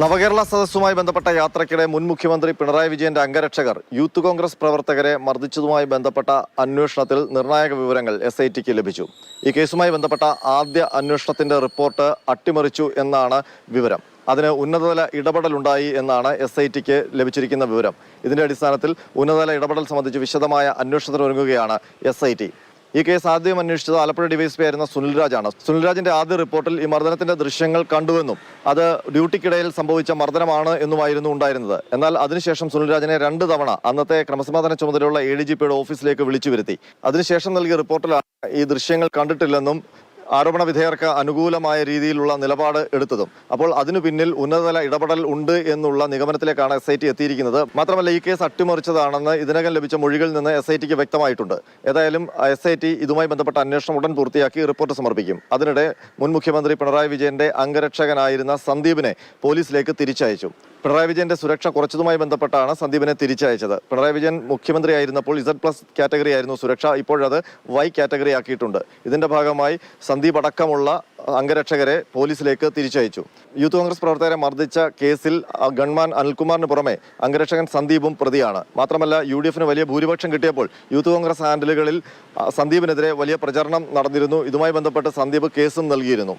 നവകേരള സദസ്സുമായി ബന്ധപ്പെട്ട യാത്രയ്ക്കിടെ മുൻ മുഖ്യമന്ത്രി പിണറായി വിജയന്റെ അംഗരക്ഷകർ യൂത്ത് കോൺഗ്രസ് പ്രവർത്തകരെ മർദ്ദിച്ചതുമായി ബന്ധപ്പെട്ട അന്വേഷണത്തിൽ നിർണായക വിവരങ്ങൾ SITക്ക് ലഭിച്ചു. ഈ കേസുമായി ബന്ധപ്പെട്ട ആദ്യ അന്വേഷണത്തിന്റെ റിപ്പോർട്ട് അട്ടിമറിച്ചു എന്നാണ് വിവരം. അതിന് ഉന്നതതല ഇടപെടലുണ്ടായി എന്നാണ് SITക്ക് ലഭിച്ചിരിക്കുന്ന വിവരം. ഇതിന്റെ അടിസ്ഥാനത്തിൽ ഉന്നതതല ഇടപെടൽ സംബന്ധിച്ച് വിശദമായ അന്വേഷണത്തിനൊരുങ്ങുകയാണ് SIT. ഈ കേസ് ആദ്യം അന്വേഷിച്ചത് ആലപ്പുഴ ഡിവൈഎസ്പി ആയിരുന്ന സുനിൽരാജാണ്. സുനിൽരാജിന്റെ ആദ്യ റിപ്പോർട്ടിൽ ഈ മർദ്ദനത്തിന്റെ ദൃശ്യങ്ങൾ കണ്ടുവെന്നും അത് ഡ്യൂട്ടിക്കിടയിൽ സംഭവിച്ച മർദ്ദനമാണ് എന്നുമായിരുന്നു ഉണ്ടായിരുന്നത്. എന്നാൽ അതിനുശേഷം സുനിൽരാജിനെ 2 തവണ അന്നത്തെ ക്രമസമാധാന ചുമതലയുള്ള ADGPയുടെ ഓഫീസിലേക്ക് വിളിച്ചു വരുത്തി. അതിനുശേഷം നൽകിയ റിപ്പോർട്ടിലാണ് ഈ ദൃശ്യങ്ങൾ കണ്ടിട്ടില്ലെന്നും ആരോപണ വിധേയർക്ക് അനുകൂലമായ രീതിയിലുള്ള നിലപാട് എടുത്തതും. അപ്പോൾ അതിനു പിന്നിൽ ഉന്നതതല ഇടപെടൽ ഉണ്ട് എന്നുള്ള നിഗമനത്തിലേക്കാണ് SIT എത്തിയിരിക്കുന്നത്. മാത്രമല്ല, ഈ കേസ് അട്ടിമറിച്ചതാണെന്ന് ഇതിനകം ലഭിച്ച മൊഴികളിൽ നിന്ന് SITക്ക് വ്യക്തമായിട്ടുണ്ട്. ഏതായാലും SIT ഇതുമായി ബന്ധപ്പെട്ട അന്വേഷണം ഉടൻ പൂർത്തിയാക്കി റിപ്പോർട്ട് സമർപ്പിക്കും. അതിനിടെ മുൻ മുഖ്യമന്ത്രി പിണറായി വിജയന്റെ അംഗരക്ഷകനായിരുന്ന സന്ദീപിനെ പോലീസിലേക്ക് തിരിച്ചയച്ചു. പിണറായി വിജയന്റെ സുരക്ഷ കുറച്ചതുമായി ബന്ധപ്പെട്ടാണ് സന്ദീപിനെ തിരിച്ചയച്ചത്. പിണറായി വിജയൻ മുഖ്യമന്ത്രിയായിരുന്നപ്പോൾ Z+ കാറ്റഗറി ആയിരുന്നു സുരക്ഷ. ഇപ്പോഴത് Y കാറ്റഗറി ആക്കിയിട്ടുണ്ട്. ഇതിന്റെ ഭാഗമായി സന്ദീപ് അടക്കമുള്ള അംഗരക്ഷകരെ പോലീസിലേക്ക് തിരിച്ചയച്ചു. യൂത്ത് കോൺഗ്രസ് പ്രവർത്തകരെ മർദ്ദിച്ച കേസിൽ ഗൺമാൻ അനിൽകുമാറിന് പുറമെ അംഗരക്ഷകൻ സന്ദീപും പ്രതിയാണ്. മാത്രമല്ല, UDFന് വലിയ ഭൂരിപക്ഷം കിട്ടിയപ്പോൾ യൂത്ത് കോൺഗ്രസ് ഹാൻഡിലുകളിൽ സന്ദീപിനെതിരെ വലിയ പ്രചരണം നടന്നിരുന്നു. ഇതുമായി ബന്ധപ്പെട്ട് സന്ദീപ് കേസും നൽകിയിരുന്നു.